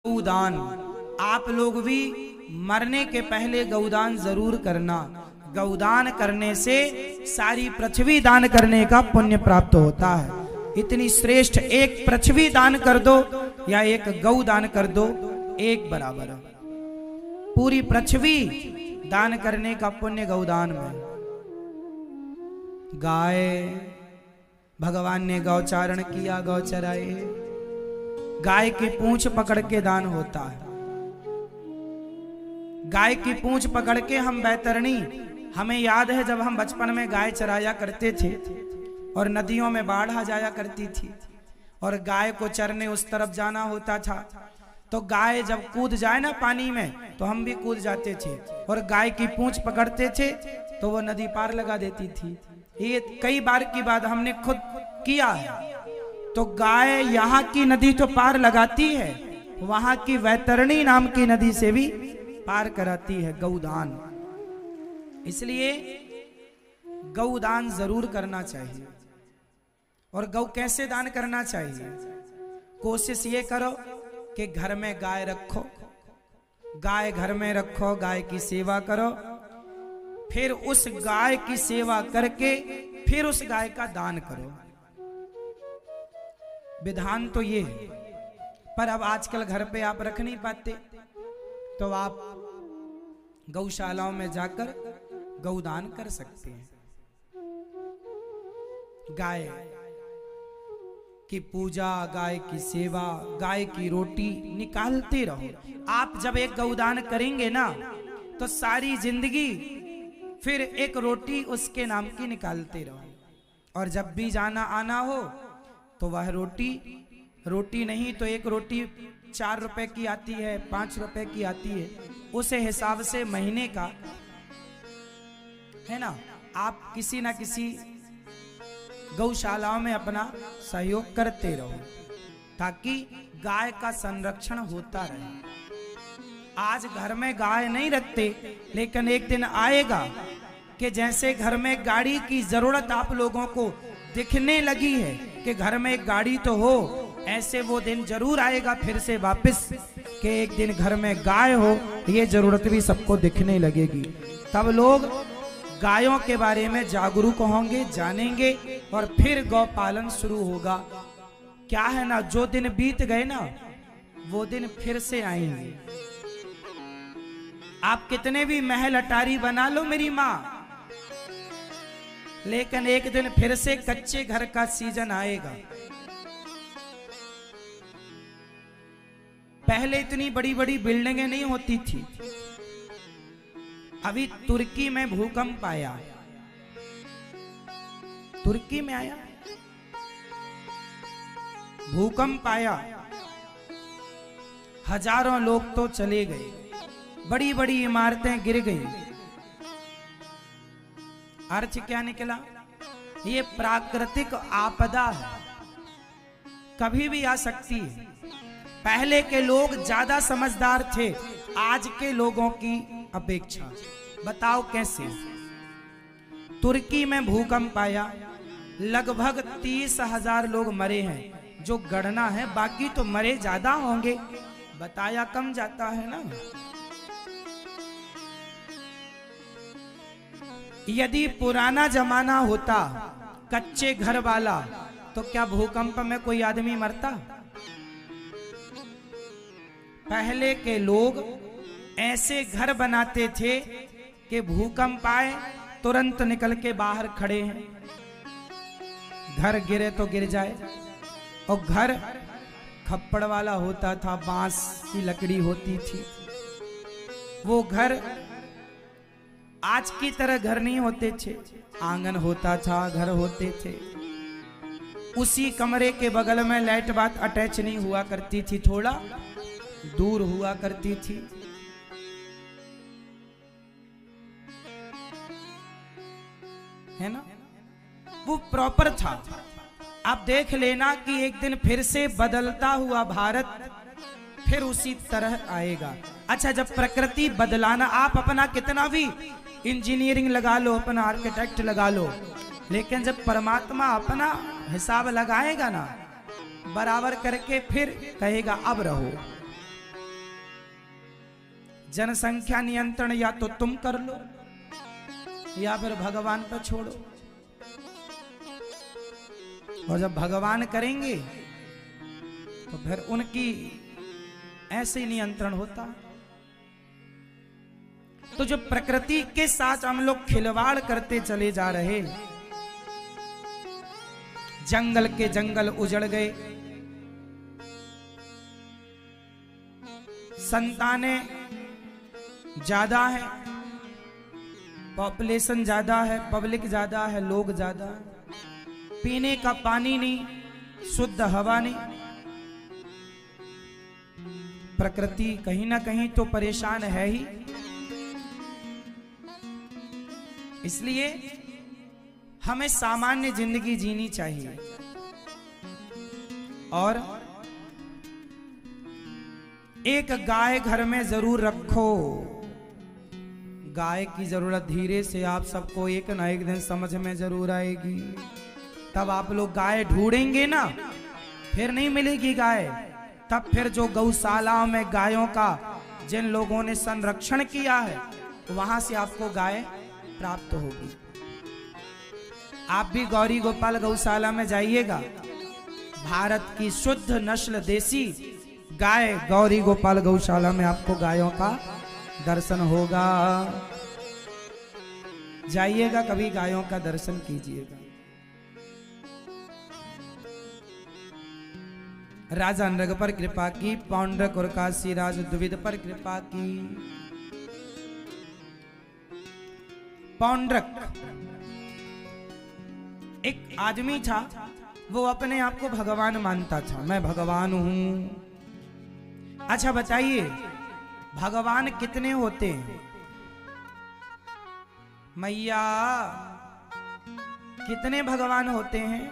गौदान, आप लोग भी मरने के पहले गौदान जरूर करना। गौदान करने से सारी पृथ्वी दान करने का पुण्य प्राप्त होता है। इतनी श्रेष्ठ एक पृथ्वी दान कर दो या एक गौ दान कर दो, एक बराबर। पूरी पृथ्वी दान करने का पुण्य गौदान में। गाय, भगवान ने गौचारण किया, गौ चराए। गाय की पूंछ पकड़ के दान होता है। गाय की पूंछ पकड़ के हम बैतरणी, हमें याद है जब हम बचपन में गाय चराया करते थे और नदियों में बाढ़ आ जाया करती थी और गाय को चरने उस तरफ जाना होता था, तो गाय जब कूद जाए ना पानी में तो हम भी कूद जाते थे और गाय की पूंछ पकड़ते थे तो वो नदी पार लगा देती थी। ये कई बार की बात हमने खुद किया है। तो गाय यहाँ की नदी तो पार लगाती है, वहां की वैतरणी नाम की नदी से भी पार कराती है। गौदान, इसलिए गौदान जरूर करना चाहिए। और गौ कैसे दान करना चाहिए? कोशिश ये करो कि घर में गाय रखो, गाय घर में रखो, गाय की सेवा करो, फिर उस गाय की सेवा करके फिर उस गाय का दान करो। विधान तो ये है, पर अब आजकल घर पे आप रख नहीं पाते, तो आप गौशालाओं में जाकर गौदान कर सकते हैं। गाय की पूजा, गाय की सेवा, गाय की रोटी निकालते रहो। आप जब एक गौदान करेंगे ना तो सारी जिंदगी फिर एक रोटी उसके नाम की निकालते रहो। और जब भी जाना आना हो तो वह रोटी नहीं तो एक रोटी 4 रुपए की आती है, 5 रुपए की आती है, उसे हिसाब से महीने का है ना, आप किसी ना किसी गौशालाओं में अपना सहयोग करते रहो ताकि गाय का संरक्षण होता रहे। आज घर में गाय नहीं रखते, लेकिन एक दिन आएगा कि जैसे घर में गाड़ी की जरूरत आप लोगों को दिखने लगी है कि घर में एक गाड़ी तो हो, ऐसे वो दिन जरूर आएगा फिर से वापस कि एक दिन घर में गाय हो, ये जरूरत भी सबको दिखने लगेगी। तब लोग गायों के बारे में जागरूक होंगे, जानेंगे और फिर गौ पालन शुरू होगा। क्या है ना, जो दिन बीत गए ना वो दिन फिर से आएंगे। आप कितने भी महल अटारी बना लो मेरी माँ, लेकिन एक दिन फिर से कच्चे घर का सीजन आएगा। पहले इतनी बड़ी बड़ी बिल्डिंगें नहीं होती थी। अभी तुर्की में भूकंप आया, तुर्की में आया भूकंप आया, हजारों लोग तो चले गए, बड़ी बड़ी इमारतें गिर गई। अर्थ क्या निकला? ये प्राकृतिक आपदा है, कभी भी आ सकती है। पहले के लोग ज्यादा समझदार थे आज के लोगों की अपेक्षा। बताओ कैसे? तुर्की में भूकंप आया, लगभग 30,000 लोग मरे हैं, जो गणना है, बाकी तो मरे ज्यादा होंगे, बताया कम जाता है ना। यदि पुराना जमाना होता कच्चे घर वाला तो क्या भूकंप में कोई आदमी मरता? पहले के लोग ऐसे घर बनाते थे कि भूकंप आए तुरंत निकल के बाहर खड़े हैं, घर गिरे तो गिर जाए। और घर खप्पड़ वाला होता था, बांस की लकड़ी होती थी। वो घर आज की तरह घर नहीं होते थे, आंगन होता था, घर होते थे। उसी कमरे के बगल में लाइट बात अटैच नहीं हुआ करती थी, थोड़ा दूर हुआ करती थी। है ना, वो प्रॉपर था। आप देख लेना कि एक दिन फिर से बदलता हुआ भारत फिर उसी तरह आएगा। अच्छा, जब प्रकृति बदलाना, आप अपना कितना भी इंजीनियरिंग लगा लो, अपना आर्किटेक्ट लगा लो, लेकिन जब परमात्मा अपना हिसाब लगाएगा ना बराबर करके, फिर कहेगा अब रहो। जनसंख्या नियंत्रण या तो तुम कर लो या फिर भगवान पर छोड़ो। और जब भगवान करेंगे तो फिर उनकी ऐसे नियंत्रण होता। तो जो प्रकृति के साथ हम लोग खिलवाड़ करते चले जा रहे, जंगल के जंगल उजड़ गए, संतानें ज्यादा है, पॉपुलेशन ज्यादा है, पब्लिक ज्यादा है, लोग ज्यादा है, पीने का पानी नहीं, शुद्ध हवा नहीं, प्रकृति कहीं ना कहीं तो परेशान है ही। इसलिए हमें सामान्य जिंदगी जीनी चाहिए और एक गाय घर में जरूर रखो। गाय की जरूरत धीरे से आप सबको एक ना एक दिन समझ में जरूर आएगी। तब आप लोग गाय ढूंढेंगे ना, फिर नहीं मिलेगी गाय, तब फिर जो गौशालाओं में गायों का जिन लोगों ने संरक्षण किया है वहां से आपको गाय प्राप्त होगी। आप भी गौरी गोपाल गौशाला में जाइएगा, भारत की शुद्ध नस्ल देसी गाय गौरी गोपाल गौशाला में आपको गायों का दर्शन होगा। जाइएगा कभी, गायों का दर्शन कीजिएगा। राजा नृग पर कृपा की, पौंड्रक और काशी राज द्विविद पर कृपा की। पौंड्रक एक आदमी था, वो अपने आप को भगवान मानता था, मैं भगवान हूं। अच्छा बताइए, भगवान कितने होते हैं? मैया कितने भगवान होते हैं?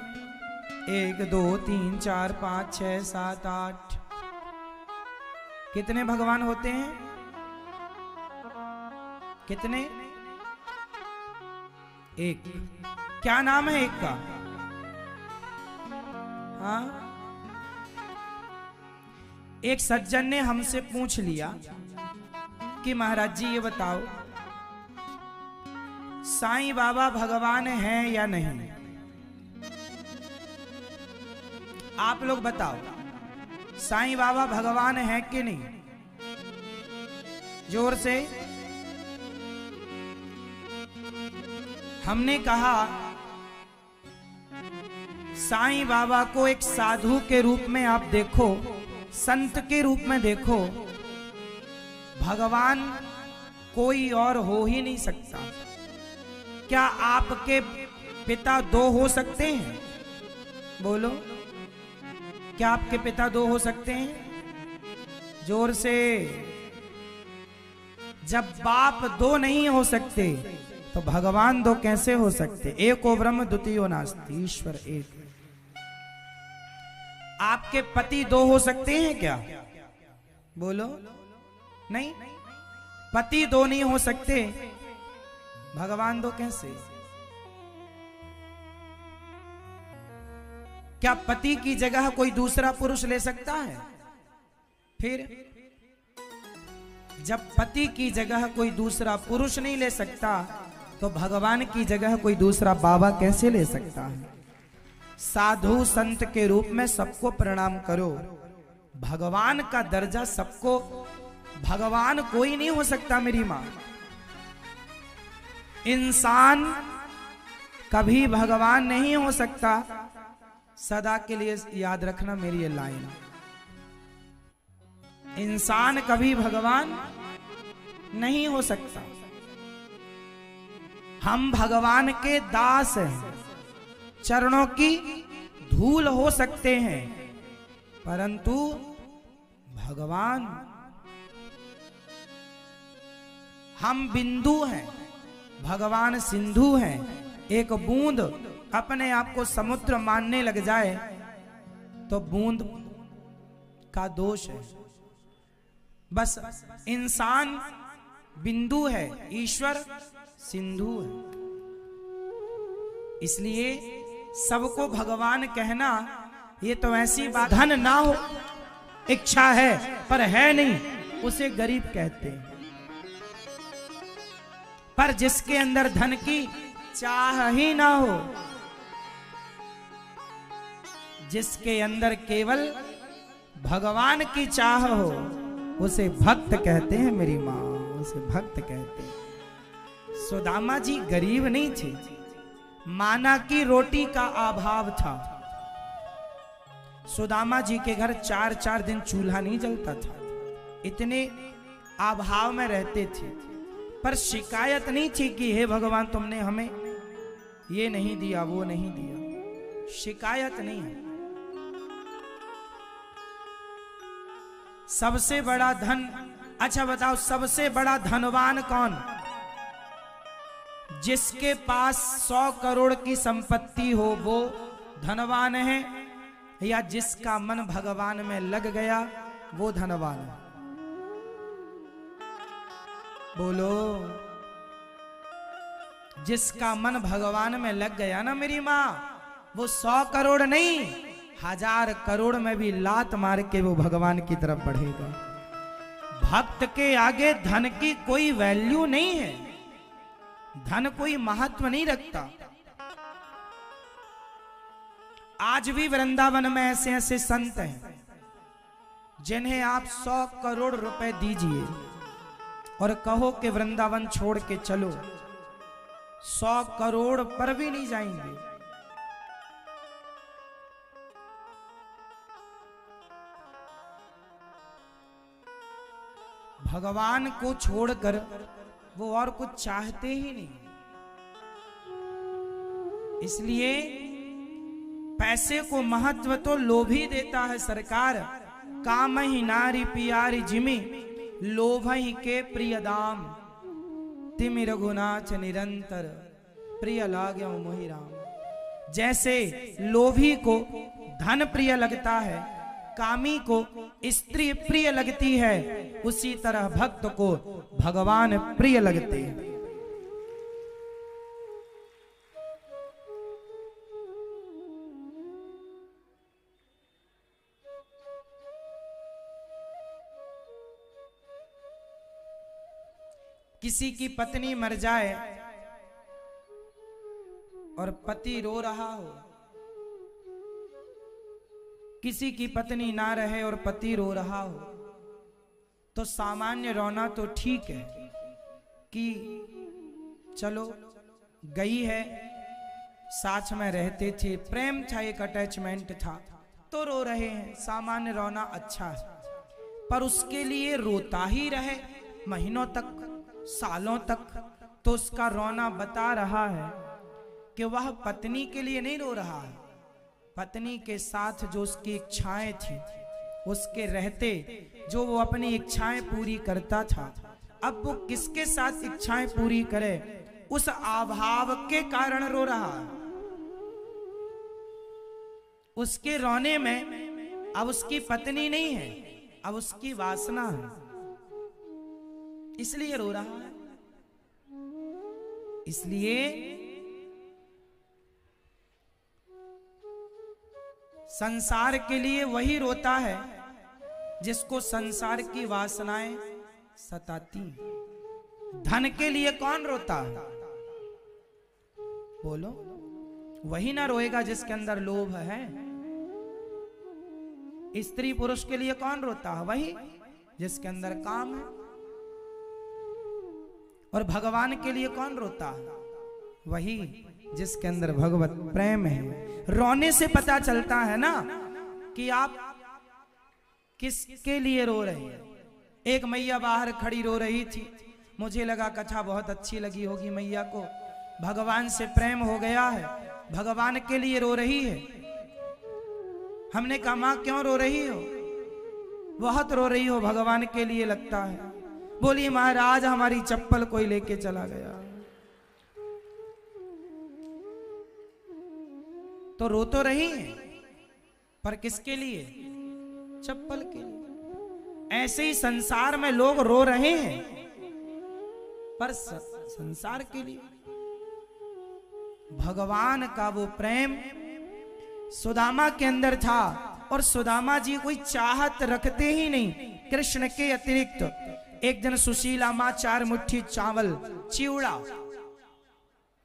1 2 3 4 5 6 7 8। कितने भगवान होते हैं? कितने? एक। क्या नाम है एक का? हाँ, एक सज्जन ने हमसे पूछ लिया कि महाराज जी ये बताओ, साईं बाबा भगवान हैं या नहीं? आप लोग बताओ, साईं बाबा भगवान हैं कि नहीं? जोर से। हमने कहा साईं बाबा को एक साधु के रूप में आप देखो, संत के रूप में देखो, भगवान कोई और हो ही नहीं सकता। क्या आपके पिता 2 हो सकते हैं? बोलो, क्या आपके पिता 2 हो सकते हैं? जोर से। जब बाप 2 नहीं हो सकते तो भगवान 2 कैसे हो सकते? एको ब्रह्म द्वितीयो नास्ति, ईश्वर एक। आपके पति 2 हो सकते हैं क्या? बोलो, नहीं, पति 2 नहीं हो सकते, भगवान 2 कैसे? क्या पति की जगह कोई दूसरा पुरुष ले सकता है? फिर जब पति की जगह कोई दूसरा पुरुष नहीं ले सकता तो भगवान की जगह कोई दूसरा बाबा कैसे ले सकता है? साधु संत के रूप में सबको प्रणाम करो। भगवान का दर्जा सबको, भगवान कोई नहीं हो सकता मेरी मां। इंसान कभी भगवान नहीं हो सकता। सदा के लिए याद रखना मेरी ये लाइन, इंसान कभी भगवान नहीं हो सकता। हम भगवान के दास हैं, चरणों की धूल हो सकते हैं, परंतु भगवान, हम बिंदु हैं, भगवान सिंधु हैं। एक बूंद अपने आप को समुद्र मानने लग जाए तो बूंद का दोष है। बस इंसान बिंदु है, ईश्वर सिंधु है। इसलिए सबको भगवान कहना ये तो ऐसी बात, धन ना हो, इच्छा है पर है नहीं, उसे गरीब कहते हैं। पर जिसके अंदर धन की चाह ही ना हो, जिसके अंदर केवल भगवान की चाह हो, उसे भक्त कहते हैं मेरी माँ, उसे भक्त कहते हैं। सुदामा जी गरीब नहीं थे, माना की रोटी का अभाव था। सुदामा जी के घर 4-4 दिन चूल्हा नहीं जलता था, इतने अभाव में रहते थे। पर शिकायत नहीं थी कि हे भगवान तुमने हमें ये नहीं दिया वो नहीं दिया, शिकायत नहीं है। सबसे बड़ा धन, अच्छा बताओ सबसे बड़ा धनवान कौन? जिसके पास 100 करोड़ की संपत्ति हो वो धनवान है, या जिसका मन भगवान में लग गया वो धनवान है? बोलो। जिसका मन भगवान में लग गया ना मेरी माँ, वो 100 करोड़ नहीं 1000 करोड़ में भी लात मार के वो भगवान की तरफ बढ़ेगा। भक्त के आगे धन की कोई वैल्यू नहीं है, धन कोई महत्व नहीं रखता। आज भी वृंदावन में ऐसे ऐसे संत हैं जिन्हें आप 100 करोड़ रुपए दीजिए और कहो कि वृंदावन छोड़ के चलो, 100 करोड़ पर भी नहीं जाएंगे। भगवान को छोड़कर वो और कुछ चाहते ही नहीं। इसलिए पैसे को महत्व तो लोभी देता है सरकार। काम ही नारी पियारी जिमी, लोभ ही के प्रिय दाम, तिमि रघुनाथ निरंतर, प्रिय लाग्यो मोहि राम। जैसे लोभी को धन प्रिय लगता है, कामी को स्त्री प्रिय लगती है, उसी तरह भक्त को भगवान प्रिय लगते हैं। किसी की पत्नी मर जाए और पति रो रहा हो, किसी की पत्नी ना रहे और पति रो रहा हो, तो सामान्य रोना तो ठीक है कि चलो गई है, साथ में रहते थे, प्रेम था, एक अटैचमेंट था, तो रो रहे हैं, सामान्य रोना अच्छा है। पर उसके लिए रोता ही रहे महीनों तक, सालों तक, तो उसका रोना बता रहा है कि वह पत्नी के लिए नहीं रो रहा है, पत्नी के साथ जो उसकी इच्छाएं थी, उसके रहते जो वो अपनी इच्छाएं पूरी करता था, अब वो किसके साथ इच्छाएं पूरी करे, उस अभाव के कारण रो रहा है। उसके रोने में अब उसकी पत्नी नहीं है, अब उसकी वासना है, इसलिए रो रहा है। इसलिए संसार के लिए वही रोता है जिसको संसार की वासनाएं सताती। धन के लिए कौन रोता है? बोलो। वही ना रोएगा जिसके अंदर लोभ है। स्त्री पुरुष के लिए कौन रोता है? वही जिसके अंदर काम है। और भगवान के लिए कौन रोता है? वही जिसके अंदर भगवत प्रेम है। रोने से पता चलता है ना कि आप किसके लिए रो रहे हैं। एक मैया बाहर खड़ी रो रही थी, मुझे लगा कथा बहुत अच्छी लगी होगी, मैया को भगवान से प्रेम हो गया है, भगवान के लिए रो रही है। हमने कहा मां क्यों रो रही हो? बहुत रो रही हो भगवान के लिए लगता है। बोली महाराज हमारी चप्पल कोई लेके चला गया। तो रो तो रही है, पर किसके लिए? चप्पल के लिए। ऐसे ही संसार में लोग रो रहे हैं, पर संसार के लिए। भगवान का वो प्रेम सुदामा के अंदर था, और सुदामा जी कोई चाहत रखते ही नहीं कृष्ण के अतिरिक्त। एक दिन सुशीला माँ 4 मुट्ठी चावल, चिवड़ा,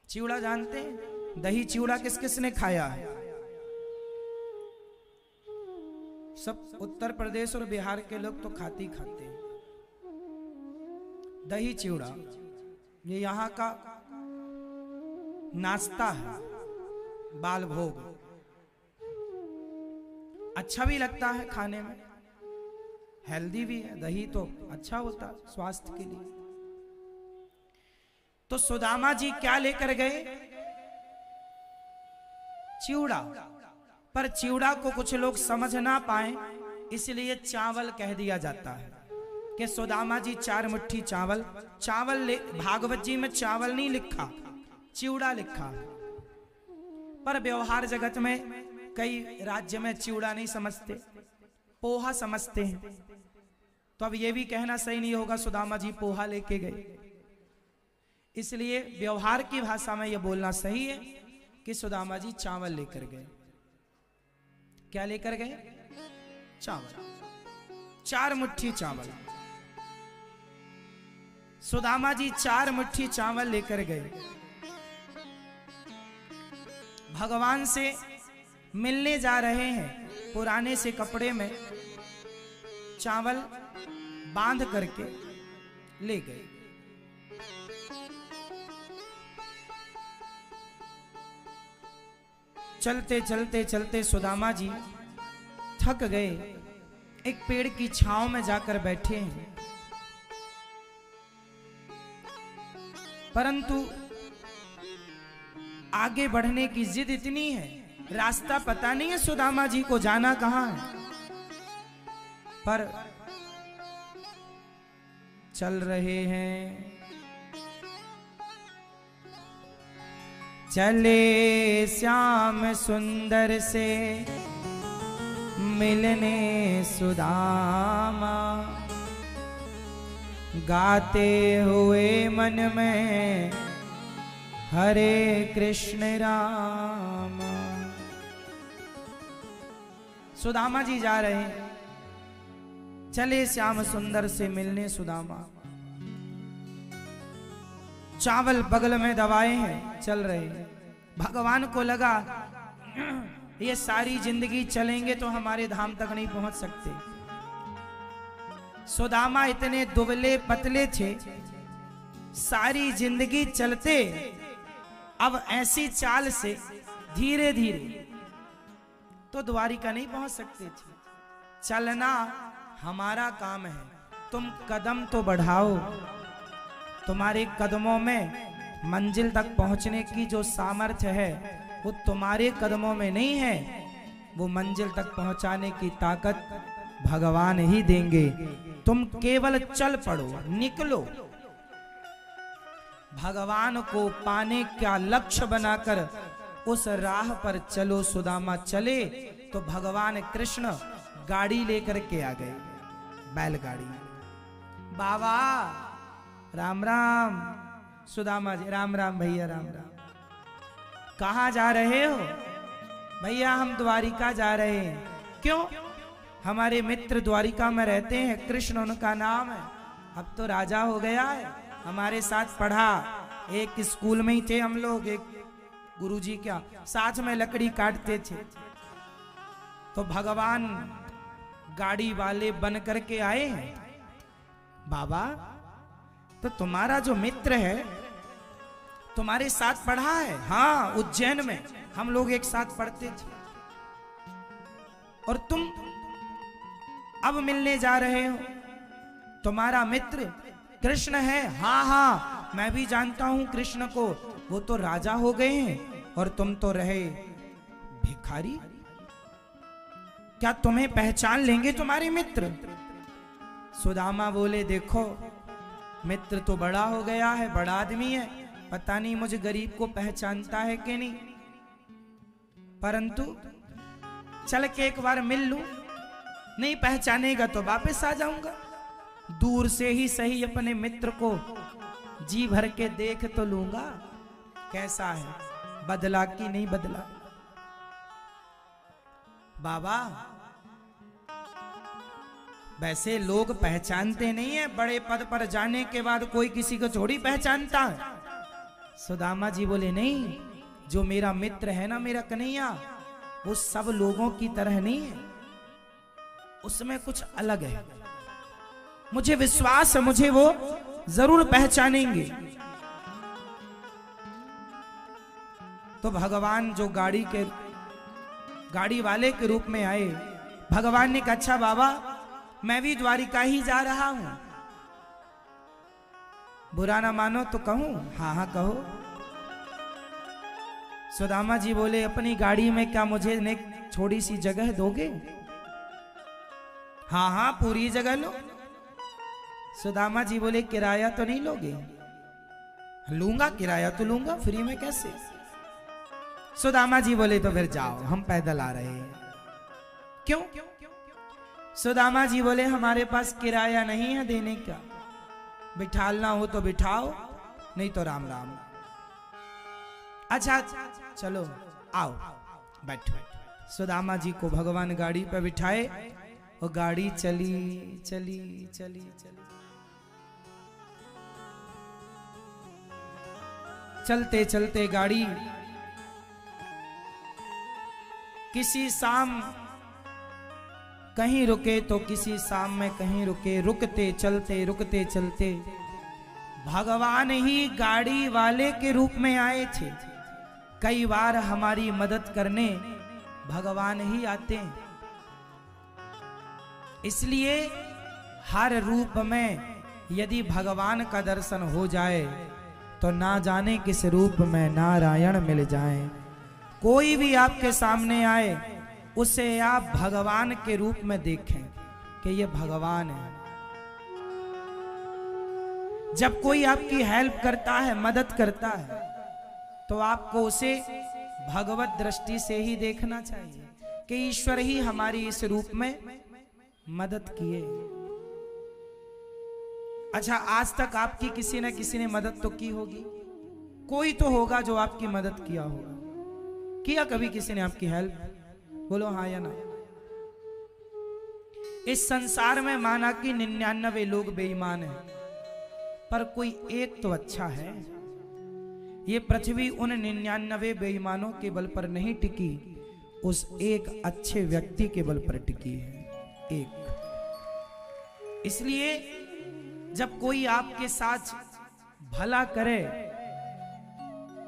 चिवड़ा जानते हैं, दही चिवड़ा किस किस ने खाया है? सब उत्तर प्रदेश और बिहार के लोग तो खाते ही खाते हैं दही चिवड़ा। ये यहाँ का नाश्ता है, बाल भोग। अच्छा भी लगता है खाने में, हेल्दी भी है, दही तो अच्छा होता है स्वास्थ्य के लिए। तो सुदामा जी क्या लेकर गए? चिवड़ा। पर चिवड़ा को कुछ लोग समझ ना पाए, इसलिए चावल कह दिया जाता है कि सुदामा जी 4 मुट्ठी चावल। चावल ले, भागवत जी में चावल नहीं लिखा, चिवड़ा लिखा। पर व्यवहार जगत में कई राज्य में चिवड़ा नहीं समझते, पोहा समझते हैं। तो अब ये भी कहना सही नहीं होगा सुदामा जी पोहा लेके गए, इसलिए व्यवहार की भाषा में यह बोलना सही है कि सुदामा जी चावल लेकर गए। क्या लेकर गए? चावल, 4 मुट्ठी चावल। सुदामा जी 4 मुट्ठी चावल लेकर गए। भगवान से मिलने जा रहे हैं, पुराने से कपड़े में चावल बांध करके ले गए। चलते चलते चलते सुदामा जी थक गए, एक पेड़ की छांव में जाकर बैठे हैं। परंतु आगे बढ़ने की जिद इतनी है, रास्ता पता नहीं है सुदामा जी को जाना कहां है। पर चल रहे हैं, चले श्याम सुंदर से मिलने सुदामा, गाते हुए मन में हरे कृष्ण राम। सुदामा जी जा रहे हैं, चले श्याम सुंदर से मिलने सुदामा। चावल बगल में दबाए हैं, चल रहे हैं। भगवान को लगा ये सारी जिंदगी चलेंगे तो हमारे धाम तक नहीं पहुंच सकते। सुदामा इतने दुबले पतले थे, सारी जिंदगी चलते, अब ऐसी चाल से धीरे धीरे तो द्वारिका नहीं पहुंच सकते थे। चलना हमारा काम है, तुम कदम तो बढ़ाओ। तुम्हारे कदमों में मंजिल तक पहुंचने की जो सामर्थ्य है वो तुम्हारे कदमों में नहीं है, वो मंजिल तक पहुंचाने की ताकत भगवान ही देंगे। तुम केवल चल पड़ो, निकलो। भगवान को पाने का लक्ष्य बनाकर उस राह पर चलो। सुदामा चले तो भगवान कृष्ण गाड़ी लेकर के आ गए, बैलगाड़ी। बाबा राम राम। सुदामा जी राम राम भैया, राम राम। कहाँ जा रहे हो? भैया हम द्वारिका जा रहे हैं। क्यों? हमारे मित्र द्वारिका में रहते हैं, कृष्ण उनका नाम है। अब तो राजा हो गया है, हमारे साथ पढ़ा, एक स्कूल में ही थे हम लोग, एक गुरुजी क्या साथ में लकड़ी काटते थे। तो भगवान गाड़ी वाले बन करके आए हैं। बाबा तो तुम्हारा जो मित्र है तुम्हारे साथ पढ़ा है? हाँ, उज्जैन में हम लोग एक साथ पढ़ते थे। और तुम अब मिलने जा रहे हो? तुम्हारा मित्र कृष्ण है? हाँ हाँ, मैं भी जानता हूं कृष्ण को, वो तो राजा हो गए हैं और तुम तो रहे भिखारी। क्या तुम्हें पहचान लेंगे तुम्हारे मित्र? सुदामा बोले देखो, मित्र तो बड़ा हो गया है, बड़ा आदमी है, पता नहीं मुझे गरीब को पहचानता है कि नहीं, परंतु चल के एक बार मिल लूं, नहीं पहचानेगा तो वापस आ जाऊंगा। दूर से ही सही अपने मित्र को जी भर के देख तो लूंगा, कैसा है, बदला कि नहीं बदला। बाबा वैसे लोग पहचानते नहीं है, बड़े पद पर जाने के बाद कोई किसी को थोड़ी पहचानता है। सुदामा जी बोले नहीं, जो मेरा मित्र है ना, मेरा कन्हैया, वो सब लोगों की तरह नहीं है, उसमें कुछ अलग है। मुझे विश्वास है, मुझे वो जरूर पहचानेंगे। तो भगवान जो गाड़ी वाले के रूप में आए, भगवान ने कहा अच्छा बाबा, मैं भी द्वारिका ही जा रहा हूं, बुरा ना मानो तो कहूं? हाँ हाँ कहो। सुदामा जी बोले अपनी गाड़ी में क्या मुझे एक छोटी सी जगह दोगे? हाँ हाँ पूरी जगह लो। सुदामा जी बोले किराया तो नहीं लोगे? लूंगा, किराया तो लूंगा, फ्री में कैसे? सुदामा जी बोले तो फिर जाओ, हम पैदल आ रहे हैं। क्यों? सुदामा जी बोले हमारे पास किराया नहीं है देने का, बिठालना हो तो बिठाओ, नहीं तो राम राम। अच्छा चलो आओ बैठो। सुदामा जी को भगवान गाड़ी पर बिठाए और गाड़ी चली चली चली चली। चलते चलते गाड़ी किसी शाम कहीं रुके तो किसी शाम में कहीं रुके, रुकते चलते भगवान ही गाड़ी वाले के रूप में आए थे। कई बार हमारी मदद करने भगवान ही आते हैं, इसलिए हर रूप में यदि भगवान का दर्शन हो जाए तो ना जाने किस रूप में नारायण मिल जाए। कोई भी आपके सामने आए उसे आप भगवान के रूप में देखें कि ये भगवान है। जब कोई आपकी हेल्प करता है, मदद करता है, तो आपको उसे भगवत दृष्टि से ही देखना चाहिए कि ईश्वर ही हमारी इस रूप में मदद किए। अच्छा, आज तक आपकी किसी न किसी ने मदद तो की होगी, कोई तो होगा जो आपकी मदद किया होगा। किया कभी किसी ने आपकी हेल्प? बोलो हाँ या ना। इस संसार में माना कि 99 लोग बेईमान हैं, पर कोई एक तो अच्छा है। ये पृथ्वी उन 99 बेईमानों के बल पर नहीं टिकी, उस एक अच्छे व्यक्ति के बल पर टिकी है, एक। इसलिए जब कोई आपके साथ भला करे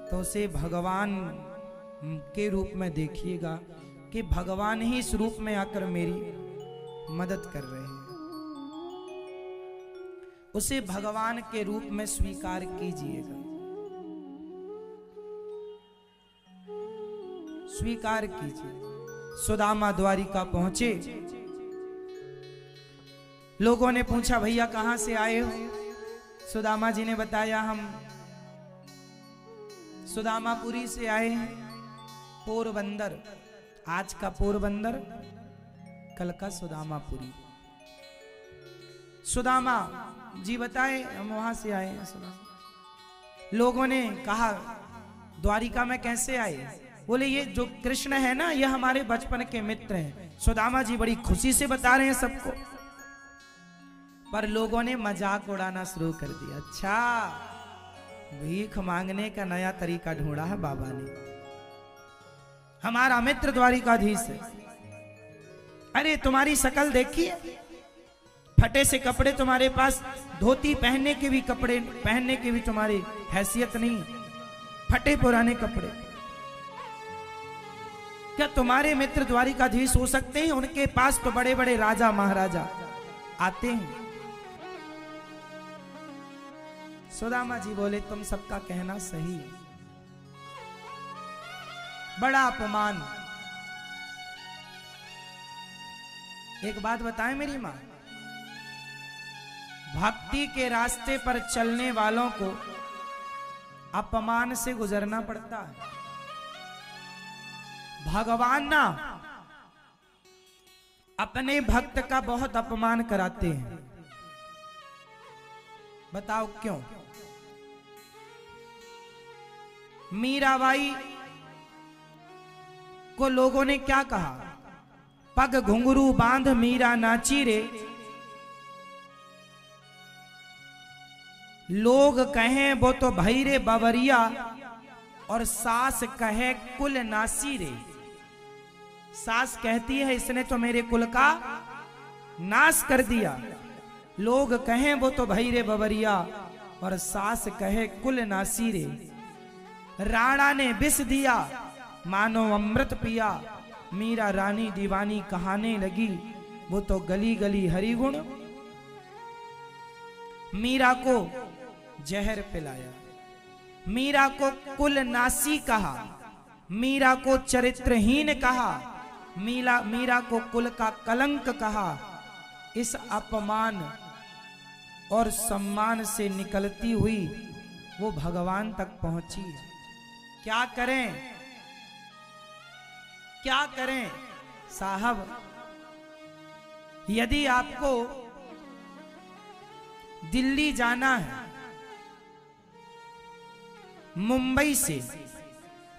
तो उसे भगवान के रूप में देखिएगा कि भगवान ही इस रूप में आकर मेरी मदद कर रहे हैं। उसे भगवान के रूप में स्वीकार कीजिएगा, स्वीकार कीजिए। सुदामा द्वारिका पहुंचे, लोगों ने पूछा भैया कहां से आए हो? सुदामा जी ने बताया हम सुदामापुरी से आए हैं, पोरबंदर। आज का पोरबंदर, कल का सुदामापुरी। सुदामा जी बताए हम वहां से आए हैं। सुदामा लोगों ने कहा द्वारिका में कैसे आए? बोले ये जो कृष्ण है ना, ये हमारे बचपन के मित्र हैं। सुदामा जी बड़ी खुशी से बता रहे हैं सबको, पर लोगों ने मजाक उड़ाना शुरू कर दिया। अच्छा, भीख मांगने का नया तरीका ढूंढा है बाबा ने, हमारा मित्र द्वारिकाधीश है। अरे तुम्हारी शकल देखिए, फटे से कपड़े तुम्हारे पास, धोती पहनने के भी कपड़े पहनने की भी तुम्हारी हैसियत नहीं, फटे पुराने कपड़े। क्या तुम्हारे मित्र द्वारिकाधीश हो सकते हैं? उनके पास तो बड़े बड़े राजा महाराजा आते हैं। सुदामा जी बोले तुम सबका कहना सही है, बड़ा अपमान। एक बात बताएं मेरी मां, भक्ति के रास्ते पर चलने वालों को अपमान से गुजरना पड़ता है। भगवान ना अपने भक्त का बहुत अपमान कराते हैं। बताओ क्यों? मीराबाई को लोगों ने क्या कहा? पग घुंघरू बांध मीरा नाची रे, लोग कहें वो तो भैरे बवरिया, और सास कहे कुल नासी रे। सास कहती है इसने तो मेरे कुल का नाश कर दिया। लोग कहें वो तो भैरे बवरिया, और सास कहे कुल नासी रे। राणा ने विष दिया, मानो अमृत पिया। मीरा रानी दीवानी कहाने लगी, वो तो गली गली हरिगुण। मीरा को जहर पिलाया, मीरा को कुल नासी कहा, मीरा को चरित्रहीन कहा, मीरा को कुल का कलंक कहा। इस अपमान और सम्मान से निकलती हुई वो भगवान तक पहुंची। क्या करें, क्या करें साहब। यदि आपको दिल्ली जाना है मुंबई से,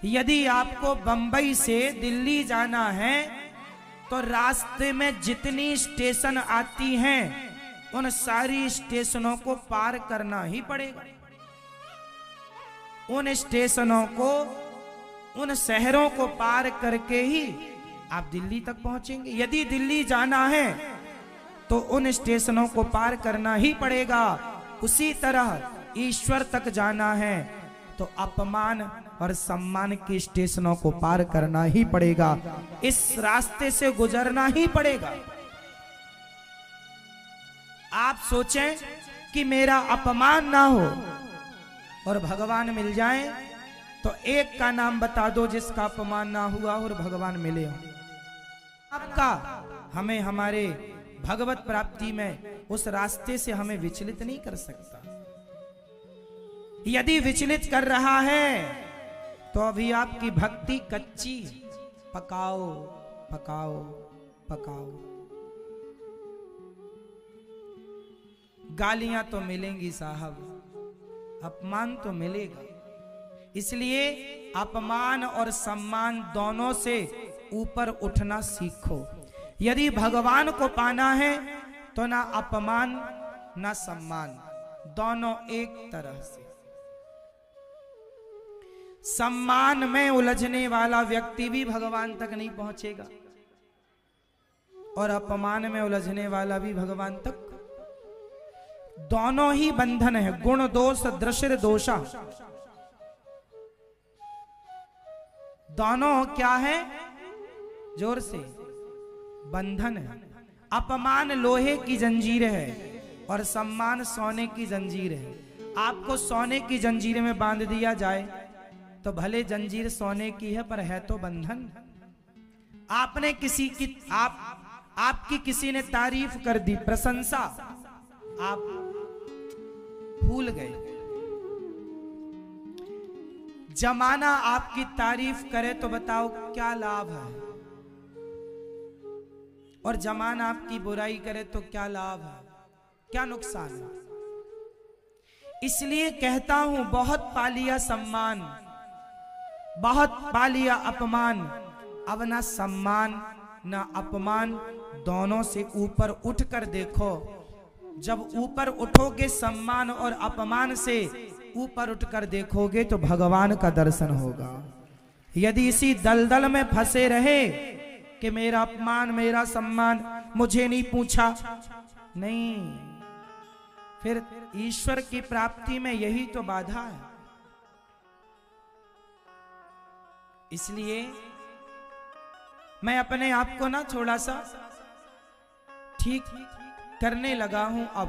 यदि आपको बंबई से दिल्ली जाना है, तो रास्ते में जितनी स्टेशन आती हैं उन सारी स्टेशनों को पार करना ही पड़ेगा। उन स्टेशनों को, उन शहरों को पार करके ही आप दिल्ली तक पहुंचेंगे। यदि दिल्ली जाना है तो उन स्टेशनों को पार करना ही पड़ेगा। उसी तरह ईश्वर तक जाना है तो अपमान और सम्मान के स्टेशनों को पार करना ही पड़ेगा। इस रास्ते से गुजरना ही पड़ेगा। आप सोचें कि मेरा अपमान ना हो और भगवान मिल जाए, तो एक का नाम बता दो जिसका अपमान ना हुआ और भगवान मिले हो। आपका हमें हमारे भगवत प्राप्ति में उस रास्ते से हमें विचलित नहीं कर सकता। यदि विचलित कर रहा है तो अभी आपकी भक्ति कच्ची। पकाओ पकाओ पकाओ। गालियां तो मिलेंगी साहब, अपमान तो मिलेगा। इसलिए अपमान और सम्मान दोनों से ऊपर उठना सीखो। यदि भगवान को पाना है तो ना अपमान ना सम्मान, दोनों एक तरह से। सम्मान में उलझने वाला व्यक्ति भी भगवान तक नहीं पहुंचेगा और अपमान में उलझने वाला भी भगवान तक। दोनों ही बंधन है। गुण दोष दृश्य दोषा, दोनों क्या है? जोर से, बंधन है। अपमान लोहे की जंजीर है और सम्मान सोने की जंजीर है। आपको सोने की जंजीर में बांध दिया जाए तो भले जंजीर सोने की है पर है तो बंधन। आपने किसी की आपकी किसी ने तारीफ कर दी, प्रशंसा, आप भूल गए। जमाना आपकी तारीफ करे तो बताओ क्या लाभ है, और जमाना आपकी बुराई करे तो क्या लाभ है, क्या नुकसान है। इसलिए कहता हूं, बहुत पा लिया सम्मान, बहुत पा लिया अपमान, अब ना सम्मान ना अपमान, दोनों से ऊपर उठकर देखो। जब ऊपर उठोगे सम्मान और अपमान से ऊपर उठकर देखोगे तो भगवान का दर्शन होगा। यदि इसी दलदल में फंसे रहे कि मेरा अपमान मेरा सम्मान, मुझे नहीं पूछा, नहीं, फिर ईश्वर की प्राप्ति में यही तो बाधा है। इसलिए मैं अपने आप को ना थोड़ा सा ठीक करने लगा हूं अब,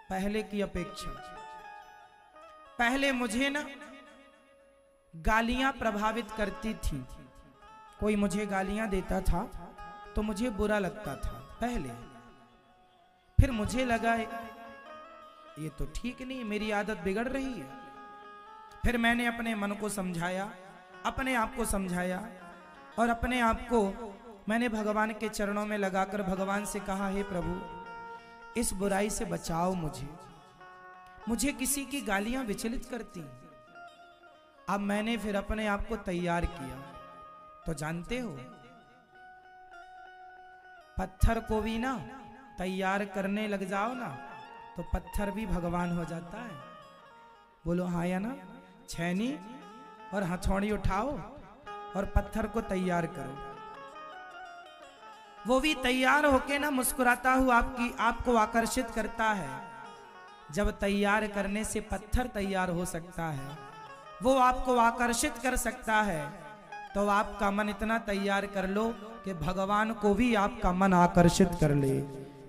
पहले की अपेक्षा। पहले मुझे ना गालियां प्रभावित करती थी। कोई मुझे गालियां देता था तो मुझे बुरा लगता था पहले। फिर मुझे लगा ये तो ठीक नहीं, मेरी आदत बिगड़ रही है। फिर मैंने अपने मन को समझाया, अपने आप को समझाया और अपने आप को मैंने भगवान के चरणों में लगाकर भगवान से कहा, हे प्रभु, इस बुराई से बचाओ मुझे किसी की गालियां विचलित करती। अब मैंने फिर अपने आप को तैयार किया। तो जानते हो, पत्थर को भी ना तैयार करने लग जाओ ना तो पत्थर भी भगवान हो जाता है। बोलो हाँ या ना। छैनी और हथौड़ी उठाओ और पत्थर को तैयार करो, वो भी तैयार होके ना मुस्कुराता हुआ आपको आकर्षित करता है। जब तैयार करने से पत्थर तैयार हो सकता है, वो आपको आकर्षित कर सकता है, तो आपका मन इतना तैयार कर लो कि भगवान को भी आपका मन आकर्षित कर ले,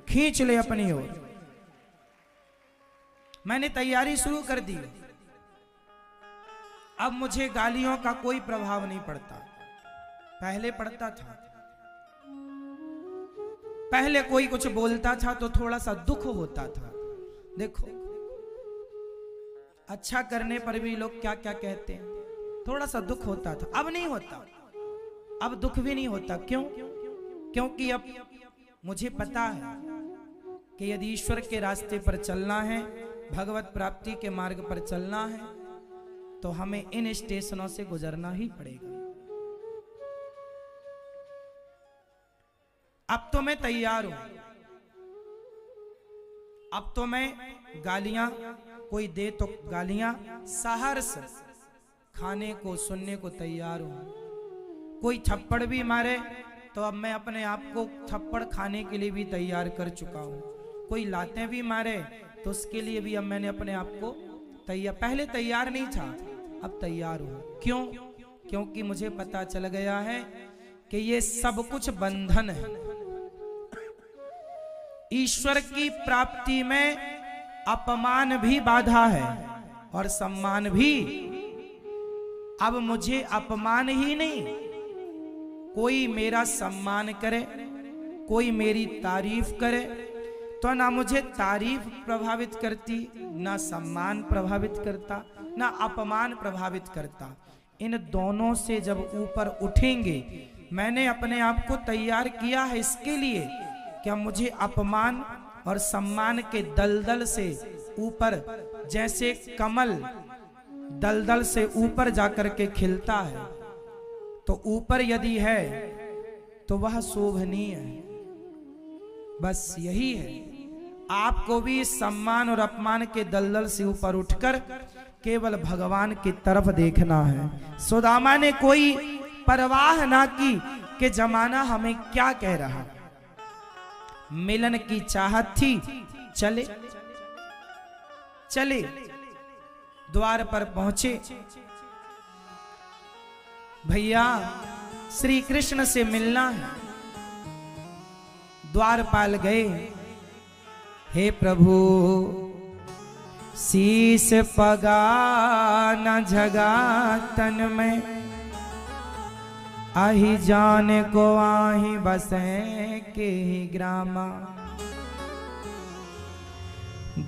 खींच ले अपनी ओर। मैंने तैयारी शुरू कर दी, अब मुझे गालियों का कोई प्रभाव नहीं पड़ता। पहले पड़ता था, पहले कोई कुछ बोलता था तो थोड़ा सा दुख होता था। देखो अच्छा करने पर भी लोग क्या क्या कहते हैं, थोड़ा सा दुख होता था। अब नहीं होता, अब दुख भी नहीं होता। क्यों? क्योंकि अब मुझे पता है कि यदि ईश्वर के रास्ते पर चलना है, भगवत प्राप्ति के मार्ग पर चलना है, तो हमें इन स्टेशनों से गुजरना ही पड़ेगा। अब तो मैं तैयार हूं, अब तो मैं गालियां कोई दे तो गालियां सहर्ष खाने को सुनने को तैयार हूं। कोई थप्पड़ भी मारे तो अब मैं अपने आप को थप्पड़ खाने के लिए भी तैयार कर चुका हूं। कोई लातें भी मारे तो उसके लिए भी अब मैंने अपने आप को तैयार, पहले तैयार नहीं था, अब तैयार हूं। क्यों? क्योंकि मुझे पता चल गया है कि ये सब कुछ बंधन है। ईश्वर की प्राप्ति में अपमान भी बाधा है और सम्मान भी। अब मुझे अपमान ही नहीं, कोई मेरा सम्मान करे, कोई मेरी तारीफ करे, तो ना मुझे तारीफ प्रभावित करती, ना सम्मान प्रभावित करता, ना अपमान प्रभावित करता। इन दोनों से जब ऊपर उठेंगे, मैंने अपने आप को तैयार किया है इसके लिए क्या मुझे अपमान और सम्मान के दलदल से ऊपर, जैसे कमल दलदल से ऊपर जाकर के खिलता है, तो ऊपर यदि है तो वह शोभनीय है। बस यही है, आपको भी सम्मान और अपमान के दलदल से ऊपर उठकर केवल भगवान की तरफ देखना है। सुदामा ने कोई परवाह ना की कि जमाना हमें क्या कह रहा, मिलन की चाहत थी, चले चले द्वार पर पहुंचे। भैया श्री कृष्ण से मिलना है। द्वारपाल गए, हे प्रभु शीस पगा न झगा तन में, आही जान को आही बसे के ग्रामा,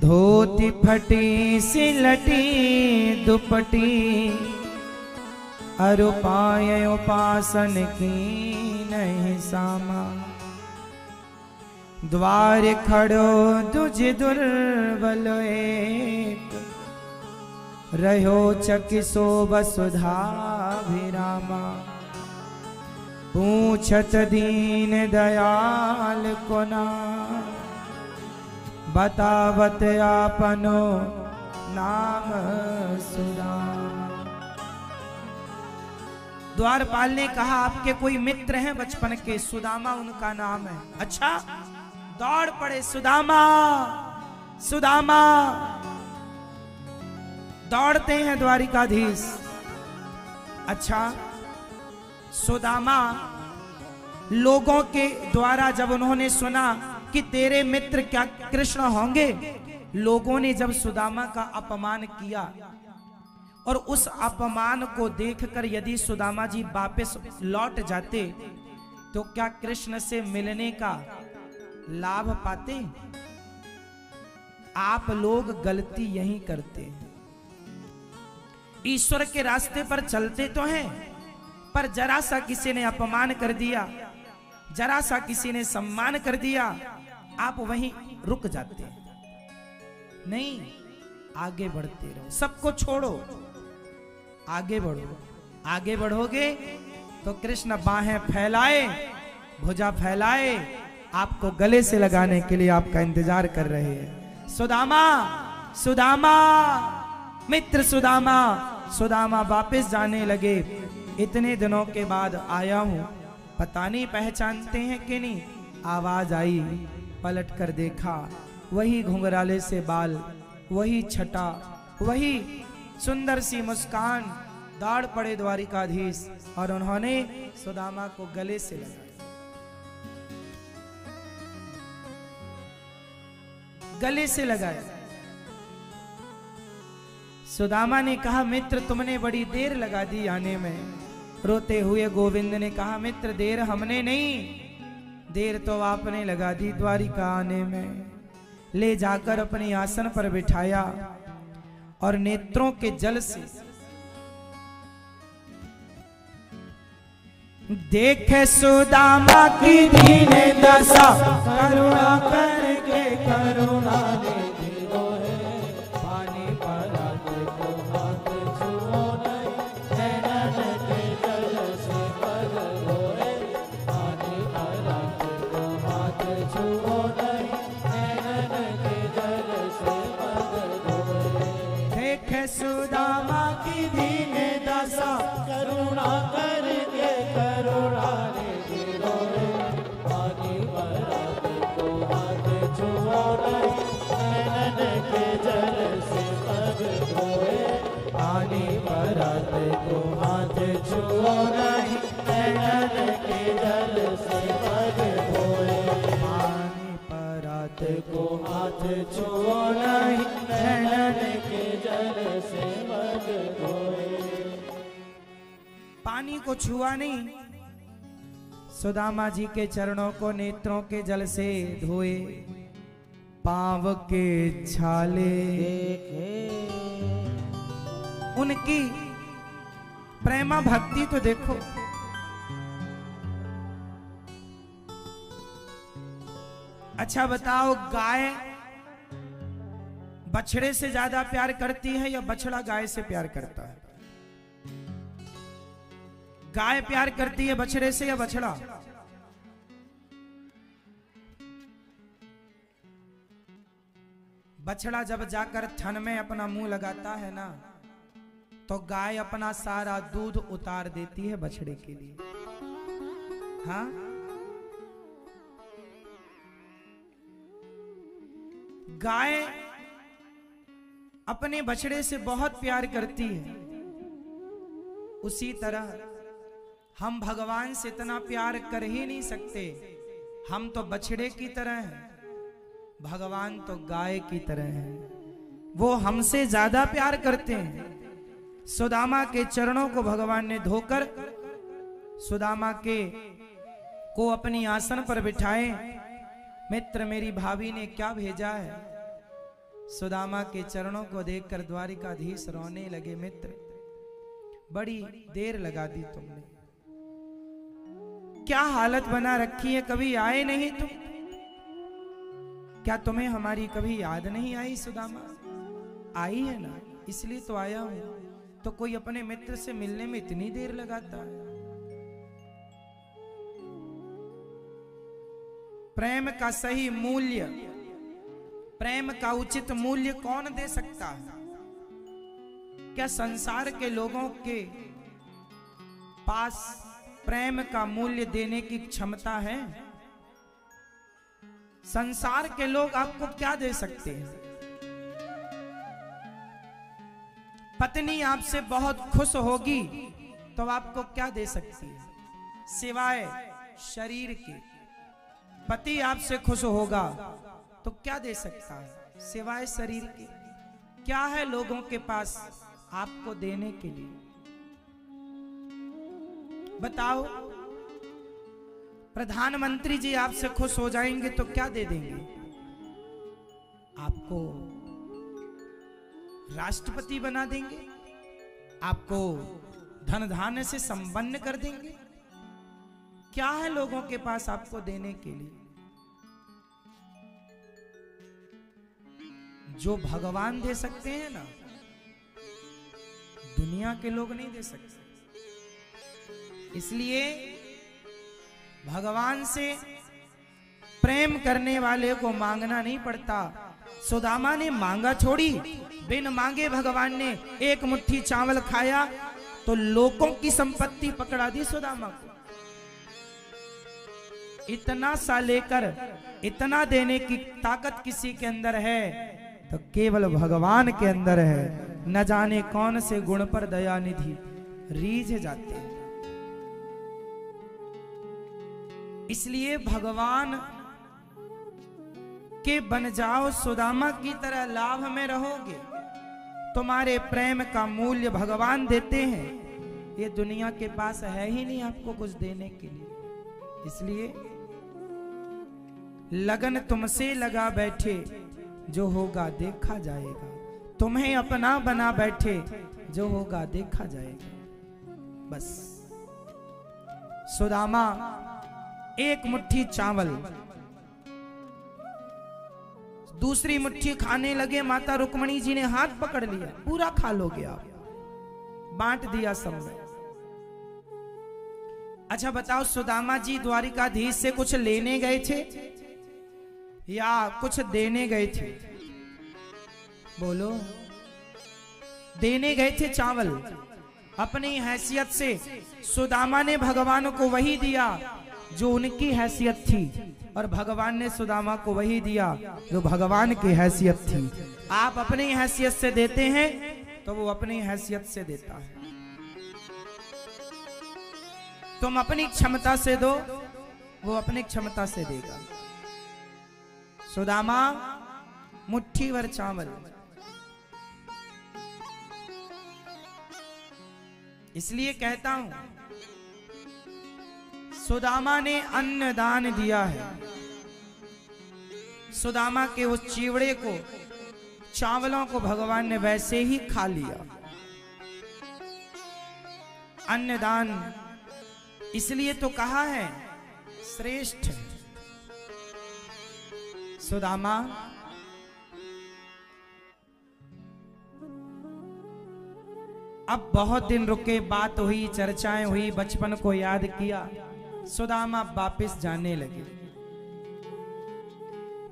धोती फटी सिलटी दुपटी, अरुपाय उपासन की नहीं सामा, द्वार खड़ो दुज दुर्बल एक, रहो चकिसो वसुधा विरामा, पूछत दीन दयाल कोना, बतावत आपनो नाम सुदामा। द्वारपाल ने कहा आपके कोई मित्र हैं बचपन के, सुदामा उनका नाम है। अच्छा, दौड़ पड़े सुदामा सुदामा, दौड़ते हैं द्वारिकाधीश। अच्छा, सुदामा लोगों के द्वारा जब उन्होंने सुना कि तेरे मित्र क्या कृष्ण होंगे, लोगों ने जब सुदामा का अपमान किया और उस अपमान को देखकर यदि सुदामा जी वापस लौट जाते तो क्या कृष्ण से मिलने का लाभ पाते? आप लोग गलती यही करते हैं। ईश्वर के रास्ते पर चलते तो हैं, पर जरा सा किसी ने अपमान कर दिया, जरा सा किसी ने सम्मान कर दिया, आप वहीं रुक जाते हैं। नहीं, आगे बढ़ते रहो, सबको छोड़ो, आगे बढ़ो। आगे बढ़ोगे तो कृष्ण बाहें फैलाए, भुजा फैलाए, आपको गले से लगाने के लिए आपका इंतजार कर रहे हैं। सुदामा सुदामा मित्र सुदामा। सुदामा वापस जाने लगे, इतने दिनों के बाद आया हूं, पता नहीं पहचानते हैं कि नहीं। आवाज आई, पलट कर देखा, वही घुंघराले से बाल, वही छटा, वही सुंदर सी मुस्कान। दौड़ पड़े द्वारिकाधीश और उन्होंने सुदामा को गले से लगाया। गले से लगाया। सुदामा ने कहा, मित्र तुमने बड़ी देर लगा दी आने में। रोते हुए गोविंद ने कहा, मित्र देर हमने नहीं, देर तो आपने लगा दी द्वारिका आने में। ले जाकर अपने आसन पर बिठाया और नेत्रों के जल से देखे सुदामा की दीन दशा, करुणा करके करुणा दे दो है। पानी परात को हाथ छुओ नहीं, नैनन के जल से पग धोए। पानी परात को हाथ छुओ नहीं, नैनन के जल से पग धोए। देखे सुदामा की दीन दशा, करुणा करके करुणा दे दो है। पानी परात को हाथ छुओ नहीं, नैनन के जल से पग धोए। पानी परात को हाथ छुओ नहीं, नैनन के जल से पग धोए। पानी परात को हाथ छुओ नहीं, नैनन के जल से पग धोए। पानी को छुआ नहीं, सुदामा जी के चरणों को नेत्रों के जल से धोए। पांव के छाले उनकी प्रेमा भक्ति तो देखो। अच्छा बताओ, गाय बछड़े से ज्यादा प्यार करती है या बछड़ा गाय से प्यार करता है? गाय प्यार करती है बछड़े से या बछड़ा? बछड़ा जब जाकर थन में अपना मुंह लगाता है ना, तो गाय अपना सारा दूध उतार देती है बछड़े के लिए। हाँ, गाय अपने बछड़े से बहुत प्यार करती है। उसी तरह हम भगवान से इतना प्यार कर ही नहीं सकते। हम तो बछड़े की तरह हैं, भगवान तो गाय की तरह हैं। वो हमसे ज्यादा प्यार करते हैं। सुदामा के चरणों को भगवान ने धोकर सुदामा के को अपनी आसन पर बिठाए। मित्र मेरी भाभी ने क्या भेजा है? सुदामा के चरणों को देखकर द्वारिकाधीश रोने लगे। मित्र बड़ी देर लगा दी तुमने, क्या हालत बना रखी है, कभी आए नहीं तुम? क्या तुम्हें हमारी कभी याद नहीं आई? सुदामा आई है ना, इसलिए तो आया हूं। तो कोई अपने मित्र से मिलने में इतनी देर लगाता है? प्रेम का सही मूल्य, प्रेम का उचित मूल्य कौन दे सकता है? क्या संसार के लोगों के पास प्रेम का मूल्य देने की क्षमता है? संसार के लोग आपको क्या दे सकते हैं? पत्नी आपसे बहुत खुश होगी तो आपको क्या दे सकती है सिवाय शरीर के? पति आपसे खुश होगा तो क्या दे सकता है सिवाय शरीर के? क्या है लोगों के पास आपको देने के लिए? बताओ। प्रधानमंत्री जी आपसे खुश हो जाएंगे तो क्या दे देंगे? आपको राष्ट्रपति बना देंगे, आपको धन धान्य से संपन्न कर देंगे। क्या है लोगों के पास आपको देने के लिए? जो भगवान दे सकते हैं ना, दुनिया के लोग नहीं दे सकते। इसलिए भगवान से प्रेम करने वाले को मांगना नहीं पड़ता, सुदामा ने मांगा छोड़ी, बिन मांगे भगवान ने एक मुट्ठी चावल खाया तो लोगों की संपत्ति पकड़ा दी सुदामा को। इतना सा लेकर इतना देने की ताकत किसी के अंदर है तो केवल भगवान के अंदर है। न जाने कौन से गुण पर दया निधि रीझ जाते हैं। इसलिए भगवान के बन जाओ, सुदामा की तरह लाभ में रहोगे। तुम्हारे प्रेम का मूल्य भगवान देते हैं। ये दुनिया के पास है ही नहीं आपको कुछ देने के लिए। इसलिए लगन तुमसे लगा बैठे, जो होगा देखा जाएगा। तुम्हें अपना बना बैठे, जो होगा देखा जाएगा। बस सुदामा एक मुट्ठी चावल, दूसरी मुट्ठी खाने लगे। माता रुक्मणी जी ने हाथ पकड़ लिया, पूरा खा लोगे आप, बांट दिया सब में। अच्छा बताओ, सुदामा जी द्वारिकाधीश से कुछ लेने गए थे या कुछ देने गए थे? बोलो। देने गए थे चावल। अपनी हैसियत से सुदामा ने भगवान को वही दिया जो उनकी हैसियत थी, और भगवान ने सुदामा को वही दिया जो भगवान की हैसियत थी। आप अपनी हैसियत से देते हैं तो वो अपनी हैसियत से देता है। तुम अपनी क्षमता से दो, वो अपनी क्षमता से देगा। सुदामा मुट्ठी भर चावल, इसलिए कहता हूं सुदामा ने अन्न दान दिया है। सुदामा के उस चिवड़े को, चावलों को भगवान ने वैसे ही खा लिया। अन्न दान इसलिए तो कहा है श्रेष्ठ। सुदामा अब बहुत दिन रुके, बात हुई, चर्चाएं हुई, बचपन को याद किया। सुदामा वापस जाने लगे।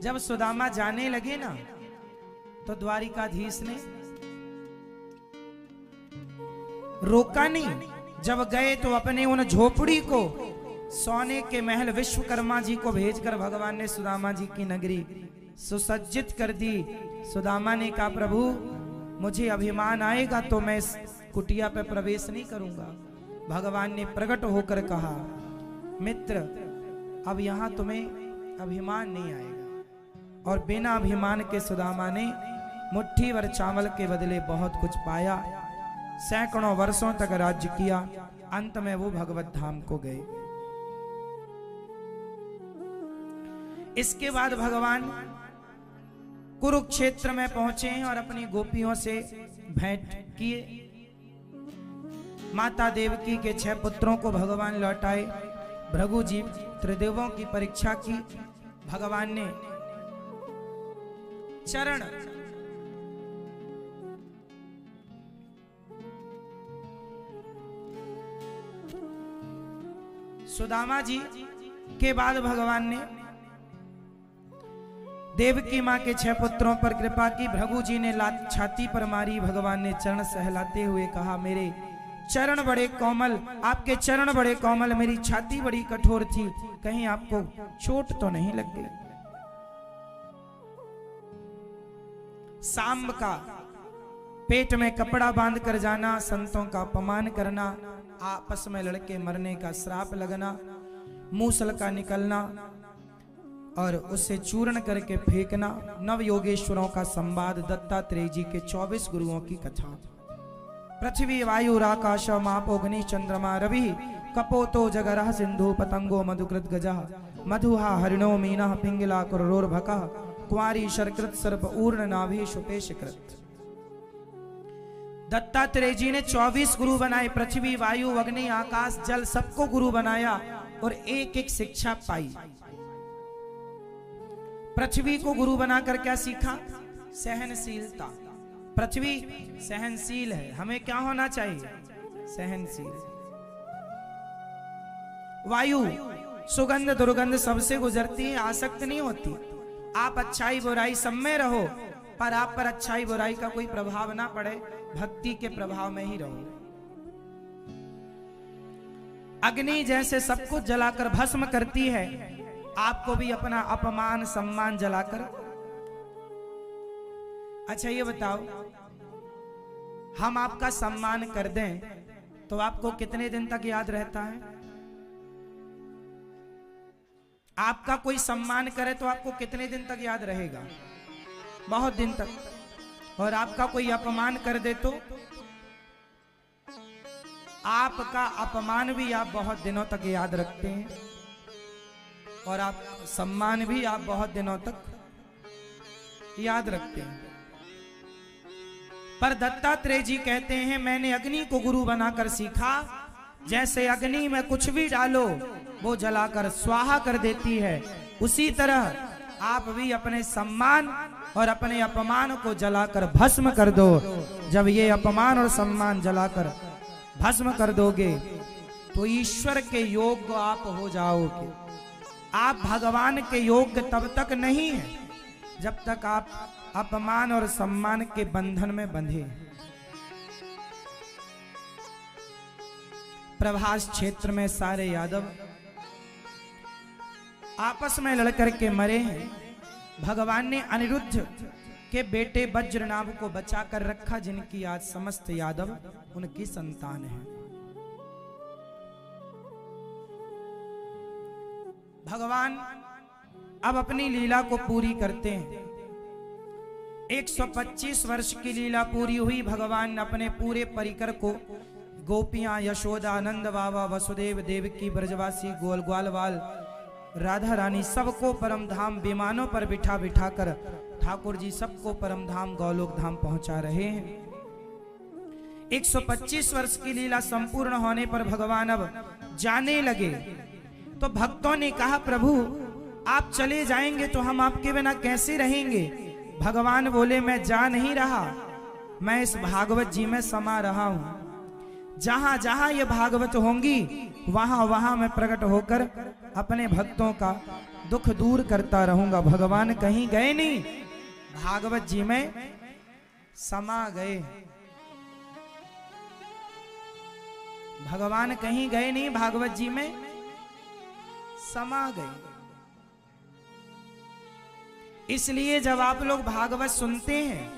जब सुदामा जाने लगे ना, तो द्वारिकाधीश ने रोका नहीं। जब गए तो अपने उन झोपड़ी को, सोने के महल विश्वकर्मा जी को भेजकर भगवान ने सुदामा जी की नगरी सुसज्जित कर दी। सुदामा ने कहा, प्रभु मुझे अभिमान आएगा तो मैं इस कुटिया पर प्रवेश नहीं करूंगा। भगवान ने प्रकट होकर कहा, मित्र अब यहां तुम्हें अभिमान नहीं आएगा। और बिना अभिमान के सुदामा ने मुट्ठी भर चावल के बदले बहुत कुछ पाया। सैकड़ों वर्षों तक राज्य किया। अंत में वो भगवत धाम को गए। इसके बाद भगवान कुरुक्षेत्र में पहुंचे हैं और अपनी गोपियों से भेंट किए। माता देवकी के 6 पुत्रों को भगवान लौटाए। भृगु जी त्रिदेवों की परीक्षा की। भगवान ने चरण सुदामा जी के बाद भगवान ने देवकी मां के 6 पुत्रों पर कृपा की। भृगु जी ने लात छाती पर मारी। भगवान ने चरण सहलाते हुए कहा, मेरे चरण बड़े कोमल, आपके चरण बड़े कोमल, मेरी छाती बड़ी कठोर थी, कहीं आपको चोट तो नहीं लग गई। सांब का पेट में कपड़ा बांध कर जाना, संतों का अपमान करना, आपस में लड़के मरने का श्राप लगना, मूसल का निकलना और उससे चूर्ण करके फेंकना, नव योगेश्वरों का संवाद, दत्तात्रेय जी के 24 गुरुओं की कथा। पृथ्वी वायु आकाश मापो अग्नि चंद्रमा रवि कपोतो जगरः सिंधु पतंगो मधुकृत गजः मधुहा हरिणो मीनः पिंगला कुरोर्भकः कुंवारी शर्कृत सर्प ऊर्ण नाभि शुपेशकृत। दत्तात्रेय जी ने 24 गुरु बनाए। पृथ्वी वायु अग्नि आकाश जल सबको गुरु बनाया और एक एक शिक्षा पाई। पृथ्वी को गुरु बनाकर क्या सीखा? सहनशीलता। पृथ्वी सहनशील है, हमें क्या होना चाहिए? सहनशील। वायु सुगंध दुर्गंध सबसे गुजरती है, आसक्त नहीं होती। आप अच्छाई बुराई सब में रहो, पर आप पर अच्छाई बुराई का कोई प्रभाव ना पड़े, भक्ति के प्रभाव में ही रहो। अग्नि जैसे सब कुछ जलाकर भस्म करती है, आपको भी अपना अपमान सम्मान जलाकर। अच्छा ये बताओ, हम आपका सम्मान कर दें तो आपको कितने दिन तक याद रहता है? आपका कोई सम्मान करे तो आपको कितने दिन तक याद रहेगा? बहुत दिन तक। और आपका कोई अपमान कर दे तो आपका अपमान भी आप बहुत दिनों तक याद रखते हैं, और आप सम्मान भी आप बहुत दिनों तक याद रखते हैं। पर दत्तात्रेय जी कहते हैं, मैंने अग्नि को गुरु बनाकर सीखा, जैसे अग्नि में कुछ भी डालो वो जलाकर स्वाहा कर देती है, उसी तरह आप भी अपने सम्मान और अपने अपमान को जलाकर भस्म कर दो। जब ये अपमान और सम्मान जलाकर भस्म कर दोगे तो ईश्वर के योग्य आप हो जाओगे। आप भगवान के योग्य तब तक नहीं है जब तक आप अपमान और सम्मान के बंधन में बंधे। प्रभास क्षेत्र में सारे यादव आपस में लड़कर के मरे हैं। भगवान ने अनिरुद्ध के बेटे वज्रनाभ को बचा कर रखा, जिनकी आज समस्त यादव उनकी संतान है। भगवान अब अपनी लीला को पूरी करते हैं। 125 वर्ष की लीला पूरी हुई। भगवान अपने पूरे परिकर को गोपियां, यशोदा, नंद बाबा, वसुदेव, देवकी, ब्रजवासी, गोल ग्वालवाल, राधा रानी, सबको परम धाम विमानों पर बिठा बिठा कर ठाकुर जी सबको परम धाम गौलोक धाम पहुंचा रहे हैं। 125 वर्ष की लीला संपूर्ण होने पर भगवान अब जाने लगे। तो भक्तों ने कहा, प्रभु आप चले जाएंगे तो हम आपके बिना कैसे रहेंगे? भगवान बोले, मैं जा नहीं रहा, मैं इस भागवत जी में समा रहा हूं। जहां जहां ये भागवत होंगी वहां वहां मैं प्रकट होकर अपने भक्तों का दुख दूर करता रहूंगा। भगवान कहीं गए नहीं, भागवत जी में समा गए। भगवान कहीं गए नहीं, भागवत जी में समा गए। इसलिए जब आप लोग भागवत सुनते हैं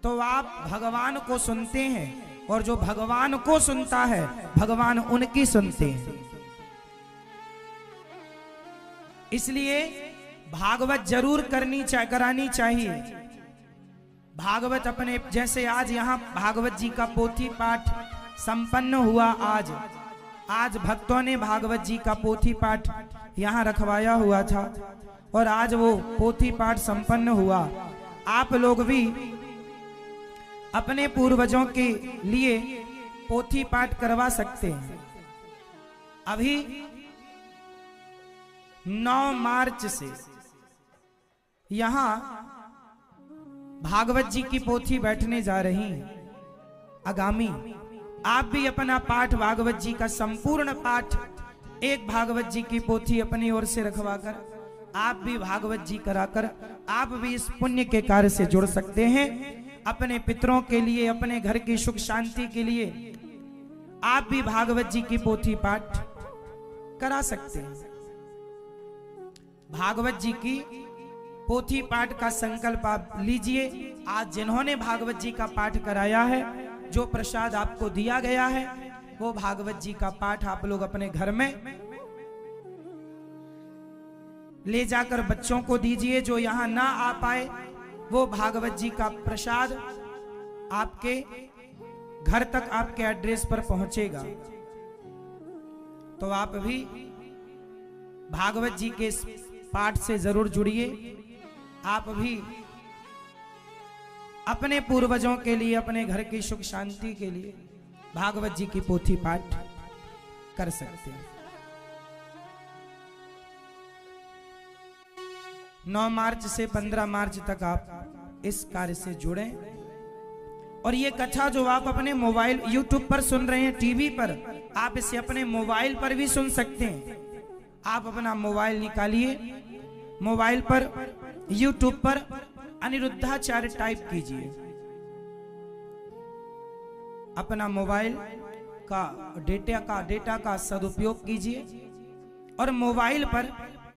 तो आप भगवान को सुनते हैं, और जो भगवान को सुनता है भगवान उनकी सुनते हैं। इसलिए भागवत जरूर करानी चाहिए। भागवत अपने, जैसे आज यहाँ भागवत जी का पोथी पाठ संपन्न हुआ। आज भक्तों ने भागवत जी का पोथी पाठ यहाँ रखवाया हुआ था, और आज वो पोथी पाठ संपन्न हुआ। आप लोग भी अपने पूर्वजों के लिए पोथी पाठ करवा सकते हैं। अभी 9 मार्च से यहाँ भागवत जी की पोथी बैठने जा रही है। आगामी आप भी अपना पाठ, भागवत जी का संपूर्ण पाठ, एक भागवत जी की पोथी अपनी ओर से रखवाकर आप भी भागवत जी कराकर आप भी इस पुण्य के कार्य से जुड़ सकते हैं। अपने पितरों के लिए, अपने घर की सुख शांति के लिए आप भी भागवत जी की पोथी पाठ करा सकते हैं। भागवत जी की पोथी पाठ का संकल्प आप लीजिए। आज जिन्होंने भागवत जी का पाठ कराया है, जो प्रसाद आपको दिया गया है, वो भागवत जी का पाठ आप लोग अपने घर में ले जाकर बच्चों को दीजिए। जो यहाँ ना आ पाए, वो भागवत जी का प्रसाद आपके घर तक, आपके एड्रेस पर पहुंचेगा। तो आप भी भागवत जी के इस पाठ से जरूर जुड़िए। आप भी अपने पूर्वजों के लिए, अपने घर की सुख शांति के लिए भागवत जी की पोथी पाठ कर सकते हैं। 9 मार्च से 15 मार्च तक आप इस कार्य से जुड़ें। और ये कथा जो आप अपने मोबाइल, यूट्यूब पर सुन रहे हैं, टीवी पर, आप इसे अपने मोबाइल पर भी सुन सकते हैं। आप अपना मोबाइल निकालिए, मोबाइल पर यूट्यूब पर अनिरुद्धाचार्य टाइप कीजिए। अपना मोबाइल का डेटा का सदुपयोग कीजिए और मोबाइल पर